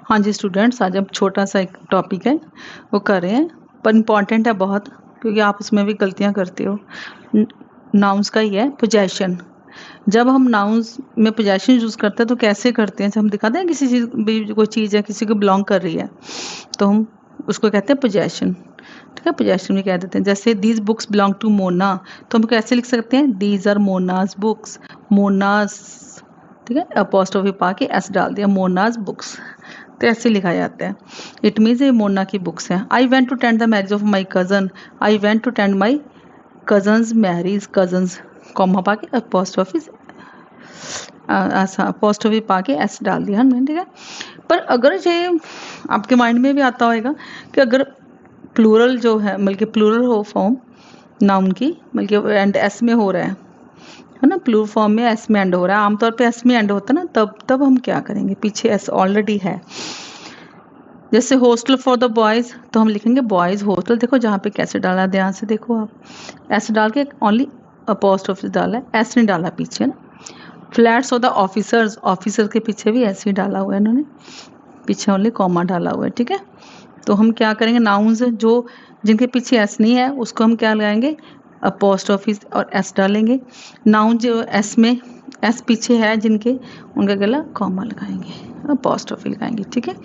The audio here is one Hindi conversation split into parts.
हाँ जी स्टूडेंट्स, आज हम छोटा सा एक टॉपिक है वो कर रहे हैं, पर इम्पॉर्टेंट है बहुत, क्योंकि आप उसमें भी गलतियाँ करते हो। नाउन्स का ही है पोजेशन। जब हम नाउन्स में पोजेशन यूज़ करते हैं तो कैसे करते हैं? जब हम दिखाते हैं किसी चीज़ भी, कोई चीज़ है किसी को बिलोंग कर रही है तो हम उसको कहते हैं पोजेशन। ठीक है, पोजेशन भी कह देते हैं। जैसे these books belong to Mona, तो हम कैसे लिख सकते हैं? These are Mona's books, Mona's, ठीक है, अपॉस्ट्रोफी पा के एस डाल दिया, मोनाज बुक्स, तो ऐसे लिखा जाता है। इट मीन्स ये मोना की बुक्स हैं। I went to attend the marriage of my cousin, I went to attend my cousin's marriage, cousin's comma पा के अपॉस्ट्रोफी अपॉस्ट्रोफी पा के एस डाल दिया हमने। ठीक है, पर अगर ये आपके माइंड में भी आता होगा कि अगर प्लूरल जो है, बल्कि प्लूरल हो फॉर्म नाउन की, बल्कि एंड एस में हो रहा है ना, प्लूरल फॉर्म में एस में एंड हो रहा है, आमतौर पे एस में एंड होता है ना, तब हम क्या करेंगे? पीछे एस ऑलरेडी है। जैसे हॉस्टल फॉर द बॉयज़, तो हम लिखेंगे बॉयज़ हॉस्टल। देखो जहाँ पे कैसे डाला है, ध्यान से देखो आप, एस डाल के ओनली अपॉस्ट्रोफी डाला है, एस नहीं डाला पीछे ना। Flats of the officers, officer के पीछे भी ऐसे ही डाला हुआ है इन्होंने, पीछे ओनली कॉमा डाला हुआ है। ठीक है, तो हम क्या करेंगे? नाउन्स जो जिनके पीछे एस नहीं है उसको हम क्या लगाएंगे? अपॉस्ट्रोफी और एस डालेंगे। नाउन जो एस में एस पीछे है जिनके, उनका गला कॉमा लगाएंगे, अपॉस्ट्रोफी लगाएंगे। ठीक है,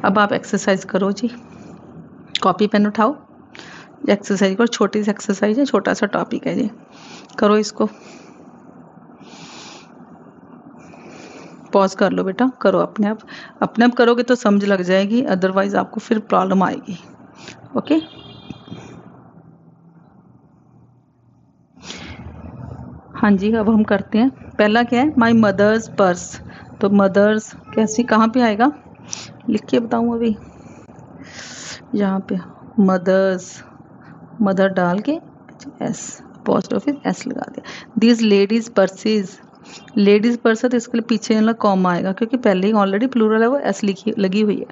अब आप एक्सरसाइज करो जी, कॉपी पेन उठाओ, एक्सरसाइज करो। छोटी सी एक्सरसाइज है, छोटा सा टॉपिक है जी, करो इसको। पॉज कर लो बेटा, करो अपने आप करोगे तो समझ लग जाएगी, अदरवाइज आपको फिर प्रॉब्लम आएगी। ओके, हाँ जी, अब हम करते हैं। पहला क्या है? माई मदर्स पर्स, तो मदर्स कैसी, कहाँ पे आएगा? लिख के बताऊँ अभी, यहाँ पे मदर्स, मदर डाल के एस अपॉस्ट्रोफी एस लगा दिया। दिस लेडीज पर्सेज, लेडीज पर्स है तो इसके लिए पीछे ना कॉमा आएगा, क्योंकि पहले ही ऑलरेडी प्लूरल है, वो एस लिखी लगी हुई है।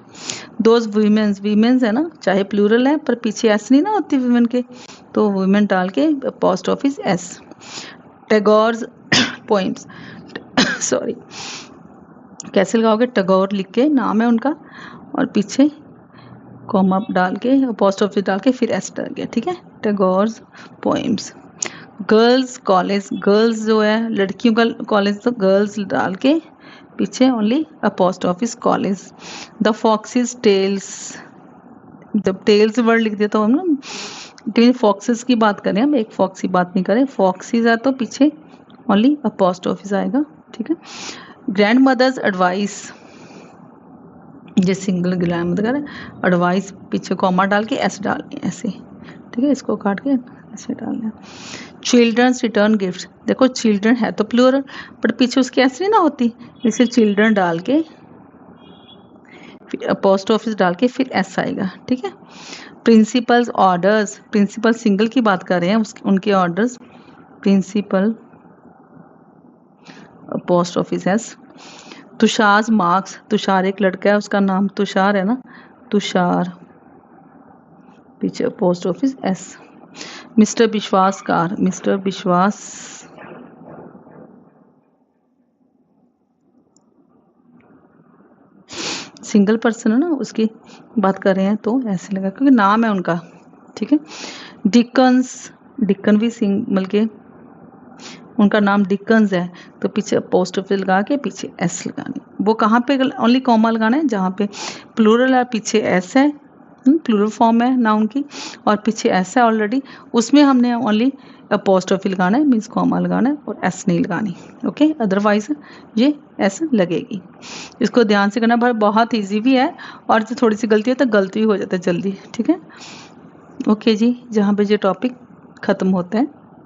दोज वीमेंस, वीमेंस है ना, चाहे प्लूरल है पर पीछे एस नहीं ना होती वीमेन के, तो वीमेन डाल के apostrophe S. Tagore's poems, sorry, कैसे लगाओगे? टैगोर लिख के नाम है उनका, और पीछे कॉमा डाल के अपॉस्ट्रोफी डाल के फिर एस डाल गया। ठीक है, Tagore's poems. Girls college, girls जो है लड़कियों का कॉलेज, तो गर्ल्स डाल के पीछे only apostrophe college. The foxes tails, जब टेल्स वर्ड लिख दिया तो हम ना फॉक्सेस की बात करें, हम एक फॉक्स की बात नहीं करें। फॉक्सीज है तो पीछे ओनली अपॉस्ट्रोफी आएगा। ठीक है, ग्रैंड मदर्स एडवाइस, ये सिंगल ग्रैंड मदर एडवाइस, पीछे कॉमा डाल के एस डालनी है ऐसे। ठीक है, इसको काट के ऐसे डालना है। चिल्ड्रंस रिटर्न गिफ्ट, देखो चिल्ड्रन है तो प्लूरल, बट पीछे उसकी ऐसे ना होती, इसे चिल्ड्रन डाल के फिर अपॉस्ट्रोफी डाल के फिर एस आएगा। ठीक है, प्रिंसिपल्स ऑर्डर्स, प्रिंसिपल सिंगल की बात कर रहे हैं, उनके orders, principal apostrophe S. Tushar marks, Tushar एक लड़का है, उसका नाम तुषार है ना, तुषार, पीछे अपॉस्ट्रोफी एस। मिस्टर विश्वास कार, मिस्टर विश्वास, सिंगल पर्सन है ना, उसकी बात कर रहे हैं तो ऐसे लगा क्योंकि नाम है उनका। ठीक है, डिकन्स, डिकन भी बल्कि उनका नाम डिकन्स है तो पीछे अपॉस्ट्रोफी लगा के पीछे एस लगानी। वो कहाँ पे ओनली कॉमा लगाना है? जहाँ पे प्लूरल है पीछे एस है, प्लूरल फॉर्म है नाउन की, और पीछे एस है ऑलरेडी, उसमें हमने ओनली अपॉस्ट्रोफी लगाना है, मीन्स कॉमा लगाना है, और एस नहीं लगानी। ओके, अदरवाइज ये एस लगेगी। इसको ध्यान से करना, बहुत ईजी भी है, और जो थोड़ी सी गलती है तो गलती हो जाता है जल्दी। ठीक है, ओके जी, जहाँ पे ये टॉपिक ख़त्म होता है।